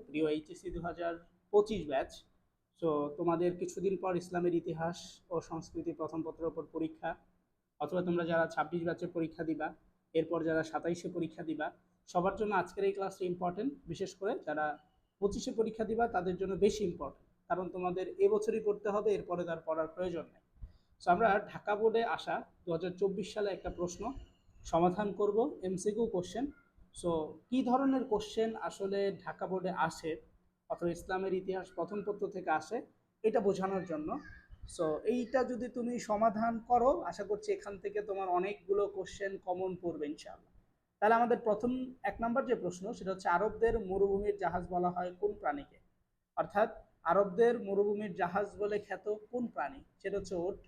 প্রিয় HSC 2025 batch. So তোমাদের কিছুদিন পর ইসলামের ইতিহাস ও সংস্কৃতি প্রথম পত্রের ওপর পরীক্ষা, অথবা তোমরা যারা 26 ব্যাচে পরীক্ষা দিবা, এরপর যারা 27-এ পরীক্ষা দিবা, সবার জন্য আজকের এই ক্লাসটা ইম্পর্টেন্ট। বিশেষ করে যারা 25-এ পরীক্ষা দিবা তাদের জন্য বেশি ইম্পর্টেন্ট, কারণ তোমাদের এবছরই পড়তে হবে, এরপরে তার পড়ার প্রয়োজন নেই। সো আমরা ঢাকা বোর্ডে আসা 2024 সালে একটা প্রশ্ন সমাধান করব, এমসিকিউ কোশ্চেন। সো কি ধরনের কোশ্চেন আসলে ঢাকা বোর্ডে আসে অথবা ইসলামের ইতিহাস প্রথম পত্র থেকে আসে, এটা বোঝানোর জন্য। সো এইটা যদি তুমি সমাধান করো, আশা করছি এখান থেকে তোমার অনেকগুলো কোশ্চেন কমন পড়বে ইনশাআল্লাহ। তাহলে আমাদের প্রথম 1 নম্বর যে প্রশ্ন, সেটা হচ্ছে আরবদের মরুভূমির জাহাজ বলা হয় কোন প্রাণীকে? অর্থাৎ আরবদের মরুভূমির জাহাজ বলে খ্যাত কোন প্রাণী? সেটা হচ্ছে ওট।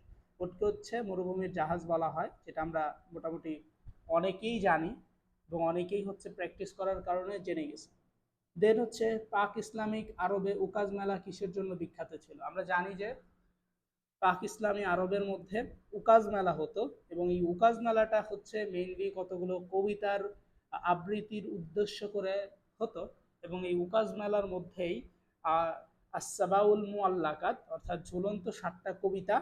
ওটকে হচ্ছে মরুভূমির জাহাজ বলা হয়, যেটা আমরা মোটামুটি অনেকেই জানি এবং অনেকেই হচ্ছে প্র্যাকটিস করার কারণে জেনে গেছে। দেন হচ্ছে পাক ইসলামিক আরবে উকাজ মেলা কিসের জন্য বিখ্যাত ছিল? আমরা জানি যে পাক ইসলামী আরবের মধ্যে উকাজ মেলা হতো, এবং এই উকাজ মেলাটা হচ্ছে মেইনলি কতগুলো কবিতার আবৃত্তির উদ্দেশ্য করে হতো, এবং এই উকাজ মেলার মধ্যেই আসসাবাউল মুআল্লাকাত অর্থাৎ ঝুলন্ত 60টা কবিতা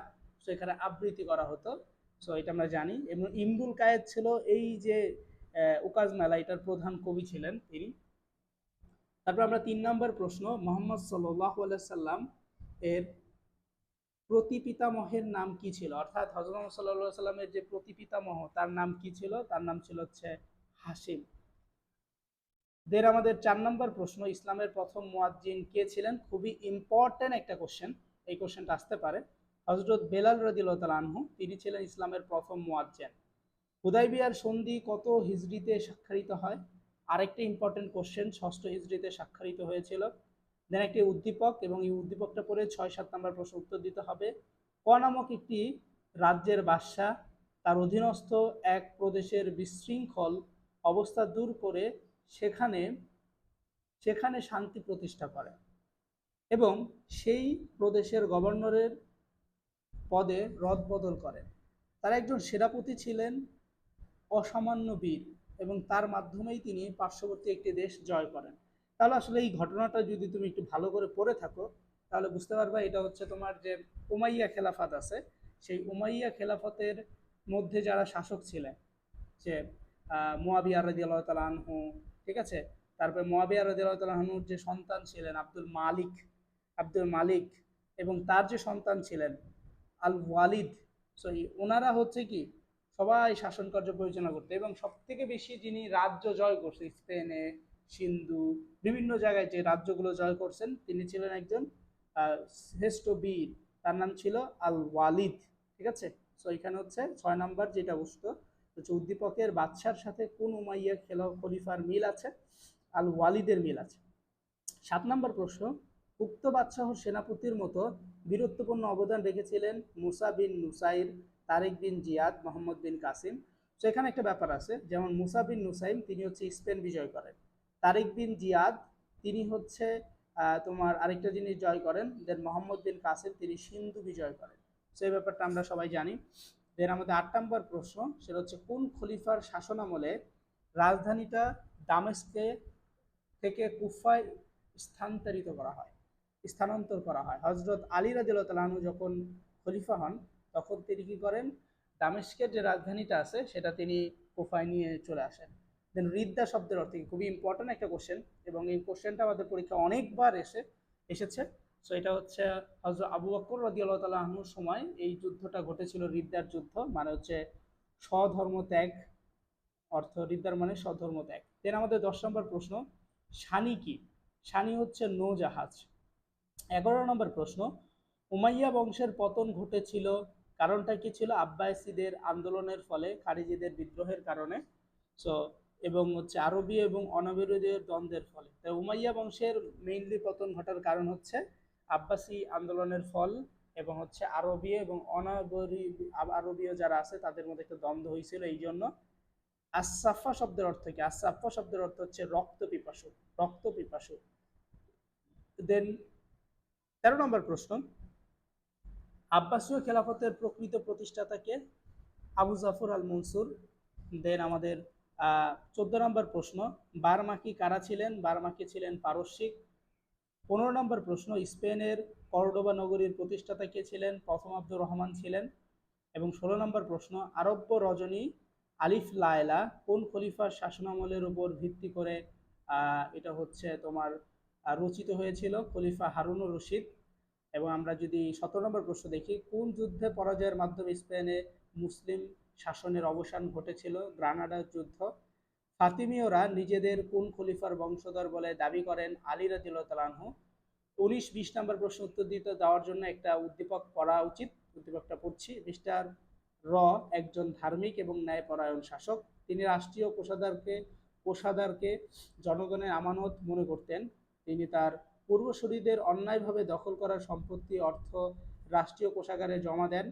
সেখানে আবৃত্তি করা হতো। সো এটা আমরা জানি, এবং ইমরুল কায়েদ ছিল এই যে উকাজ মেলা, এটার প্রধান কবি ছিলেন তিনি। তারপর আমরা 3 নম্বর প্রশ্ন, মোহাম্মদ সাল্লাল্লাহু আলাইহি সাল্লাম এর প্রতিপিতামহের নাম কি ছিল? অর্থাৎ হযরত মুহাম্মদ সাল্লাল্লাহু আলাইহি সাল্লামের যে প্রতিপিতামহ, তার নাম কি ছিল? তার নাম ছিল হচ্ছে হাসিম। দেন আমাদের 4 নম্বর প্রশ্ন, ইসলামের প্রথম মুয়াজ্জিন কে ছিলেন? খুবই ইম্পর্টেন্ট একটা কোশ্চেন, এই কোশ্চেনটা আসতে পারে। হযরত বেলাল রাদিয়াল্লাহু তাআলা আনহু, তিনি ছিলেন ইসলামের প্রথম মুয়াজ্জিন। হুদাইবিয়ার সন্ধি কত হিজরিতে স্বাক্ষরিত হয়? আরেকটা ইম্পর্টেন্ট কোশ্চেন, 6ষ্ঠ হিজরিতে স্বাক্ষরিত হয়েছিল। দেন একটি উদ্দীপক, এবং এই উদ্দীপকটা পড়ে 6-7 নম্বর প্রশ্ন উত্তর দিতে হবে। ক নামক একটি রাজ্যের বাদশা তার অধীনস্থ এক প্রদেশের বিশৃঙ্খল অবস্থা দূর করে সেখানে সেখানে শান্তি প্রতিষ্ঠা করে, এবং সেই প্রদেশের গভর্নরের পদে রদবদল করেন। তার একজন সেনাপতি ছিলেন অসামান্য বীর, এবং তার মাধ্যমেই তিনি পার্শ্ববর্তী একটি দেশ জয় করেন। তাহলে আসলে এই ঘটনাটা যদি তুমি একটু ভালো করে পড়ে থাকো, তাহলে বুঝতে পারবা এটা হচ্ছে তোমার যে উমাইয়া খেলাফত আছে, সেই উমাইয়া খেলাফতের মধ্যে যারা শাসক ছিলেন, যে মুয়াবিয়া রাদিয়াল্লাহু তাআলা আনহু, ঠিক আছে। তারপরে মুয়াবিয়া রাদিয়াল্লাহু তাআলা আনহুর যে সন্তান ছিলেন আব্দুল মালিক, এবং তার যে সন্তান ছিলেন আল ওয়ালিদ। সো ওনারা হচ্ছে কি সবাই শাসন কার্য পরিচালনা করতে, এবং সব থেকে বেশি যিনি রাজ্য জয় করছে স্পেনে, সিন্ধু, বিভিন্ন জায়গায় যে রাজ্যগুলো জয় করছেন, তিনি ছিলেন একজন শ্রেষ্ঠ বীর, তার নাম ছিল আল ওয়ালিদ, ঠিক আছে। সো এখানে হচ্ছে 6 নম্বর যেটা বসতো হচ্ছে উদ্দীপকের বাদশার সাথে কোন উমাইয়া খলিফার মিল আছে? আল ওয়ালিদের মিল আছে। 7 নম্বর প্রশ্ন, উক্ত বাদশাহ সেনাপতির মতো বীরত্বপূর্ণ অবদান রেখেছিলেন মুসা বিন নুসাইর, তারেক বিন জিয়াদ, মোহাম্মদ বিন কাসিম। সেখানে একটা ব্যাপার আছে, যেমন মুসা বিন নুসাইম তিনি হচ্ছে স্পেন বিজয় করেন, তারেক বিন জিয়াদ তিনি হচ্ছে তোমার আরেকটা জিনিস জয় করেন, দেন মোহাম্মদ বিন কাসিম তিনি সিন্ধু বিজয় করেন। সেই ব্যাপারটা আমরা সবাই জানি। দেন আমাদের 8 নম্বর প্রশ্ন, সেটা হচ্ছে কোন খলিফার শাসনামলে রাজধানীটা দামেস্কে থেকে কুফায় স্থানান্তর করা হয়? হযরত আলী রাদিয়াল্লাহু তাআলা আনহু যখন খলিফা হন, তখন তিনি কি করেন? দামেস্কের যে রাজধানীটা আছে সেটা তিনি কুফায় নিয়ে চলে আসেন। দেন রিদ্দা শব্দের অর্থ কি? খুবই ইম্পর্টেন্ট একটা কোশ্চেন, এবং এই কোশ্চেনটা আমাদের পরীক্ষা অনেকবার এসেছে। সো এটা হচ্ছে হযরত আবু বকর রাদিয়াল্লাহু তাআলা আনহুর সময় এই যুদ্ধটা ঘটেছিল, রিদ্দার যুদ্ধ, মানে হচ্ছে স্বধর্ম ত্যাগ, অর্থ রিদ্দার মানে স্বধর্ম ত্যাগ। দেন আমাদের 10 নম্বর প্রশ্ন, সানি কি? সানি হচ্ছে নৌজাহাজ। 11 নম্বর প্রশ্ন, উমাইয়া বংশের পতন ঘটেছিল, কারণটা কি ছিল? আব্বাসীদের আন্দোলনের ফলে, খারিজিদের বিদ্রোহের কারণে। সো এবং হচ্ছে আরবীয় এবং অনারবীয় দ্বন্দ্বের ফলে। তাই উমাইয়া বংশের মেইনলি পতন ঘটার কারণ হচ্ছে আব্বাসী আন্দোলনের ফল, এবং হচ্ছে আরবীয় এবং আরবীয় যারা আছে তাদের মধ্যে একটা দ্বন্দ্ব হয়েছিল, এই জন্য। আসাফা শব্দের অর্থ কি? আসাফা শব্দের অর্থ হচ্ছে রক্ত পিপাসু। দেন 13 নম্বর প্রশ্ন, আব্বাসীয় খেলাফতের প্রকৃত প্রতিষ্ঠাতা কে? আবু জাফর আল মনসুর। দেন আমাদের 14 নম্বর প্রশ্ন, বারমাকি কারা ছিলেন? বারমাকি ছিলেন পারস্যিক। 15 নম্বর প্রশ্ন, স্পেনের কর্ডোবা নগরীর প্রতিষ্ঠাতা কে ছিলেন? প্রথম আব্দুর রহমান ছিলেন। এবং 16 নম্বর প্রশ্ন, আরব্য রজনী আলিফ লায়লা কোন খলিফার শাসনামলের উপর ভিত্তি করে এটা হচ্ছে তোমার রচিত হয়েছিল? খলিফা হারুনুর রশিদ। এবং আমরা যদি 17 নম্বর প্রশ্ন দেখি, কোন যুদ্ধে পরাজয়ের মাধ্যমে স্পেনে মুসলিম শাসনের অবসান ঘটেছিল? গ্রানাডা যুদ্ধ। ফাতিমীয়রা নিজেদের কোন খলিফার বংশধর বলে দাবি করেন? আলী রাদিয়াল্লাহু তাআলা আনহু। 19-20 নম্বর প্রশ্ন উত্তর দিতে দেওয়ার জন্য একটা উদ্দীপক পড়া উচিত। উদ্দীপকটা পড়ছি। মিস্টার র একজন ধার্মিক এবং ন্যায়পরায়ণ শাসক। তিনি রাষ্ট্রীয় কোষাগারকে জনগণের আমানত মনে করতেন। তিনি তার পূর্বসূরীদের অন্যায়ভাবে দখল করা সম্পত্তি অর্থ রাষ্ট্রীয় কোষাগারে জমা দেন।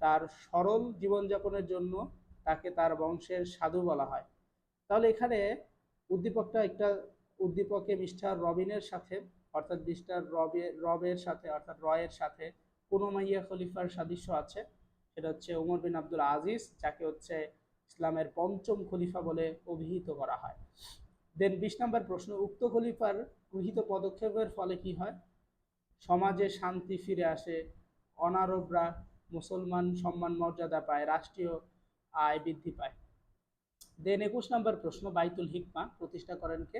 তার সরল জীবনযাপনের জন্য তাকে তার বংশের সাধু বলা হয়। তাহলে এখানে উদ্দীপকে মিস্টার রবিনের সাথে অর্থাৎ মিস্টার রবের সাথে অর্থাৎ রয়ের সাথে কোন উমাইয়া খলিফার সাদৃশ্য আছে? সেটা হচ্ছে ওমর বিন আব্দুল আজিজ, যাকে হচ্ছে ইসলামের পঞ্চম খলিফা বলে অভিহিত করা হয়। দেন 20 নম্বর প্রশ্ন, উক্ত খলিফার গৃহীত পদক্ষেপের ফলে কি হয়? সমাজে শান্তি ফিরে আসে, অনারবরা মুসলমান সম্মান মর্যাদা পায়, রাষ্ট্রীয় আয় বৃদ্ধি পায়। দেন 21 নম্বর প্রশ্ন, বাইতুল হিকমা প্রতিষ্ঠা করেন কে?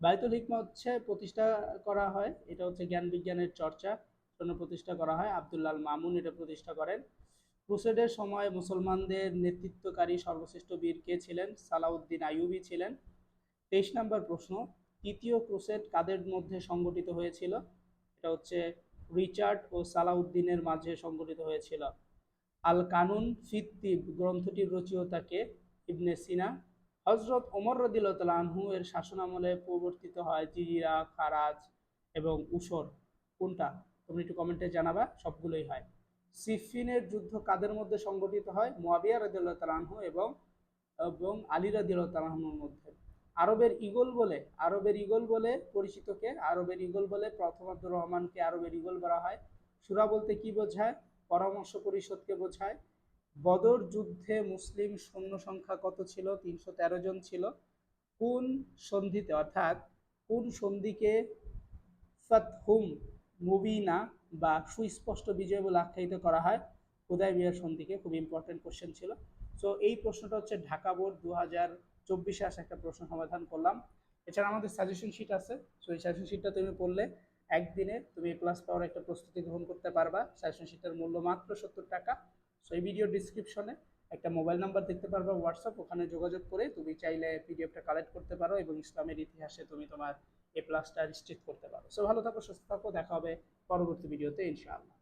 বাইতুল হিকমা হচ্ছে প্রতিষ্ঠা করা হয়, এটা হচ্ছে জ্ঞান বিজ্ঞানের চর্চা জন্য প্রতিষ্ঠা করা হয়। আব্দুল্লাহ মামুন এটা প্রতিষ্ঠা করেন। ক্রুসেডের সময় মুসলমানদের নেতৃত্বকারী সর্বশ্রেষ্ঠ বীর কে ছিলেন? সালাউদ্দিন আইয়ুবী ছিলেন। 23 নম্বর প্রশ্ন, তৃতীয় ক্রুসেড কাদের মধ্যে সংগঠিত হয়েছিল? এটা হচ্ছে রিচার্ড ও সালাউদ্দিনের মাঝে সংগঠিত হয়েছিল। আল কানুন ফিত তিব গ্রন্থটির রচয়িতা কে? ইবনে সিনা। হযরত ওমর রাদিয়াল্লাহু তাআলা আনহু এর শাসনামলে প্রবর্তিত হয় জিজিরা, খারাজ এবং উসর। কোনটা? তোমরা একটু কমেন্টে জানাবা। সবগুলোই হয়। সিফিনের যুদ্ধ কাদের মধ্যে সংগঠিত হয়? মুয়াবিয়া রাদিয়াল্লাহু তাআলা আনহু এবং আলী রাদিয়াল্লাহু তাআলা আনহুর মধ্যে। আরবের ঈগল বলে পরিচিত কে? আরবের ঈগল বলে প্রথম আব্দুর রহমানকে আরবের ঈগল বলা হয়। সূরা বলতে কি বোঝায়? পরামর্শ পরিষদকে বোঝায়। বদর যুদ্ধে মুসলিম সৈন্য সংখ্যা কত ছিল? 313 জন ছিল। কোন সন্ধিতে অর্থাৎ কোন সন্ধিকে ফাতহুম মুবিনা বা সুস্পষ্ট বিজয় বলে আখ্যায়িত করা হয়? হুদায়বিয়ার সন্ধিকে। খুব ইম্পর্টেন্ট কোশ্চেন ছিল। সো এই প্রশ্নটা হচ্ছে ঢাকা বোর্ড 2024-এ আসা একটা প্রশ্ন সমাধান করলাম। এছাড়া আমাদের সাজেশন শিট আছে। সো এই সাজেশন শিটটা তুমি পড়লে একদিনে তুমি এ প্লাস পাওয়ার একটা প্রস্তুতি গ্রহণ করতে পারবা। সাজেশন শিটের মূল্য মাত্র 70 টাকা। সো এই ভিডিও ডিসক্রিপশনে একটা মোবাইল নাম্বার দেখতে পারবা, হোয়াটসঅ্যাপ, ওখানে যোগাযোগ করে তুমি চাইলে পিডিএফটা কালেক্ট করতে পারো এবং ইসলামের ইতিহাসে তুমি তোমার এ প্লাসটা নিশ্চিত করতে পারো। সো ভালো থাকো, সুস্থ থাকো, দেখা হবে পরবর্তী ভিডিওতে ইনশাআল্লাহ।